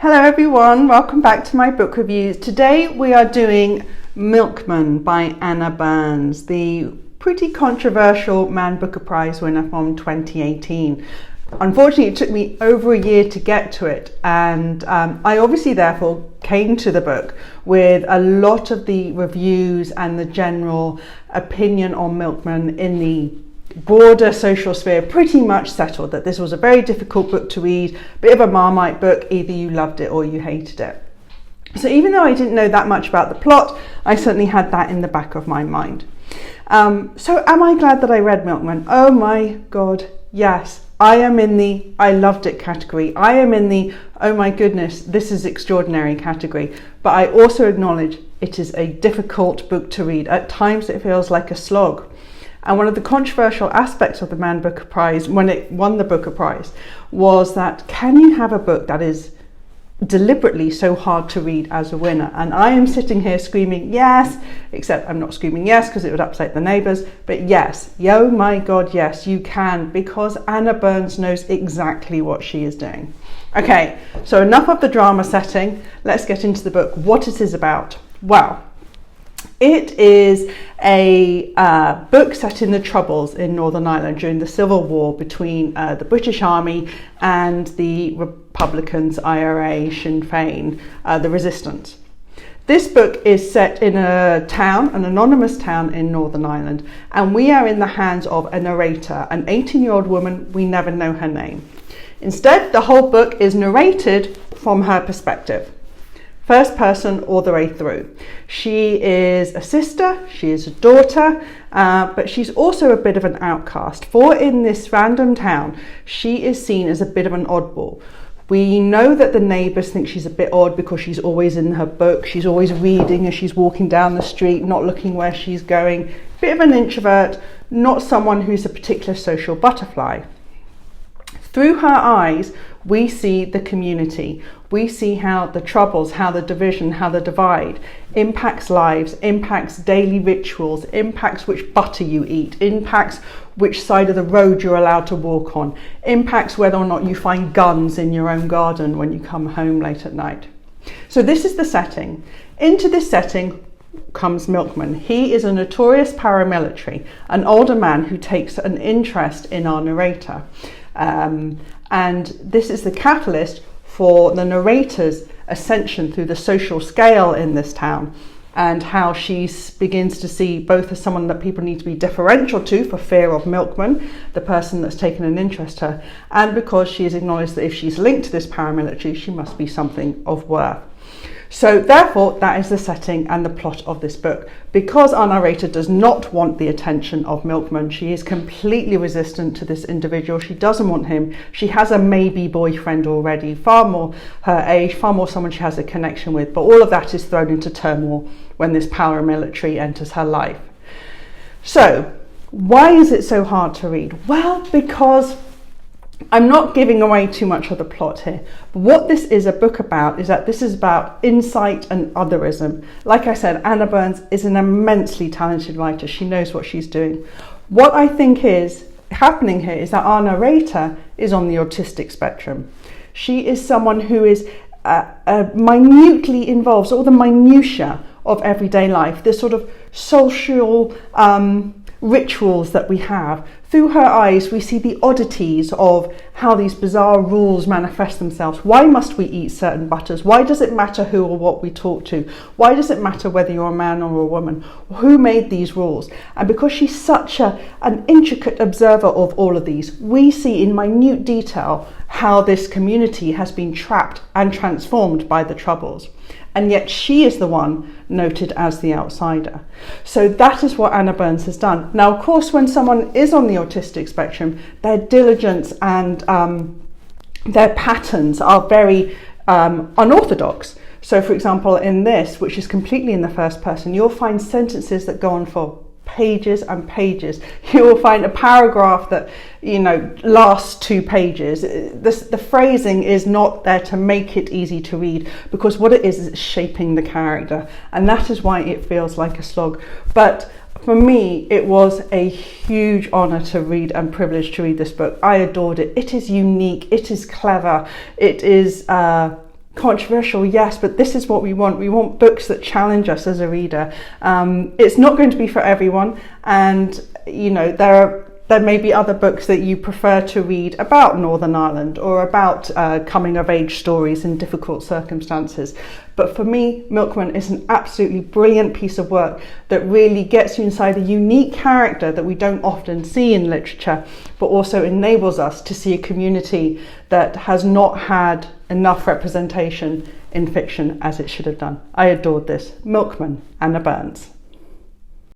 Hello everyone, welcome back to my book reviews. Today we are doing Milkman by Anna Burns, the pretty controversial Man Booker Prize winner from 2018. Unfortunately, it took me over a year to get to it, and I obviously therefore came to the book with a lot of the reviews and the general opinion on Milkman in the broader social sphere pretty much settled that this was a very difficult book to read, a bit of a Marmite book, either you loved it or you hated it. So even though I didn't know that much about the plot, I certainly had that in the back of my mind. So am I glad that I read Milkman? Oh my God, yes. I am in the I loved it category. I am in the oh my goodness, this is extraordinary category. But I also acknowledge it is a difficult book to read. At times it feels like a slog. And one of the controversial aspects of the Man Booker Prize, when it won the Booker Prize, was that can you have a book that is deliberately so hard to read as a winner? And I am sitting here screaming yes, except I'm not screaming yes because it would upset the neighbours, but yes, oh my God, yes, you can, because Anna Burns knows exactly what she is doing. Okay, so enough of the drama setting, let's get into the book. What it is about? Well, it is a book set in the Troubles in Northern Ireland during the Civil War between the British Army and the Republicans, IRA, Sinn Féin, the resistance. This book is set in a town, an anonymous town in Northern Ireland, and we are in the hands of a narrator, an 18-year-old woman, we never know her name. Instead, the whole book is narrated from her perspective. First person all the way through. She is a sister, she is a daughter, but she's also a bit of an outcast. For in this random town, she is seen as a bit of an oddball. We know that the neighbours think she's a bit odd because she's always in her book, she's always reading as she's walking down the street, not looking where she's going. Bit of an introvert, not someone who's a particular social butterfly. Through her eyes, we see the community. We see how the troubles, how the division, how the divide impacts lives, impacts daily rituals, impacts which butter you eat, impacts which side of the road you're allowed to walk on, impacts whether or not you find guns in your own garden when you come home late at night. So this is the setting. Into this setting comes Milkman. He is a notorious paramilitary, an older man who takes an interest in our narrator. And this is the catalyst for the narrator's ascension through the social scale in this town, and how she begins to see both as someone that people need to be deferential to for fear of Milkman, the person that's taken an interest to her, and because she has acknowledged that if she's linked to this paramilitary, she must be something of worth. So therefore, that is the setting and the plot of this book. Because our narrator does not want the attention of Milkman, she is completely resistant to this individual. She doesn't want him. She has a maybe boyfriend already, far more her age, far more someone she has a connection with. But all of that is thrown into turmoil when this paramilitary enters her life. So why is it so hard to read? Well, because I'm not giving away too much of the plot here. But what this is a book about is that this is about insight and otherism. Like I said, Anna Burns is an immensely talented writer. She knows what she's doing. What I think is happening here is that our narrator is on the autistic spectrum. She is someone who is minutely involved, all the minutiae of everyday life, this sort of social rituals that we have. Through her eyes, we see the oddities of how these bizarre rules manifest themselves. Why must we eat certain butters? Why does it matter who or what we talk to? Why does it matter whether you're a man or a woman? Who made these rules? And because she's such an intricate observer of all of these, we see in minute detail how this community has been trapped and transformed by the Troubles. And yet she is the one noted as the outsider. So that is what Anna Burns has done. Now, of course, when someone is on the autistic spectrum, their diligence and their patterns are very unorthodox. So, for example, in this, which is completely in the first person, you'll find sentences that go on for pages and pages. You will find a paragraph that, lasts 2 pages. The phrasing is not there to make it easy to read, because what it is shaping the character, and that is why it feels like a slog. But for me, it was a huge honour to read and privilege to read this book. I adored it. It is unique. It is clever. It is Controversial, yes, but this is what we want. We want books that challenge us as a reader. It's not going to be for everyone, and you know, there may be other books that you prefer to read about Northern Ireland or about coming of age stories in difficult circumstances. But for me, Milkman is an absolutely brilliant piece of work that really gets you inside a unique character that we don't often see in literature, but also enables us to see a community that has not had enough representation in fiction as it should have done. I adored this. Milkman, Anna Burns.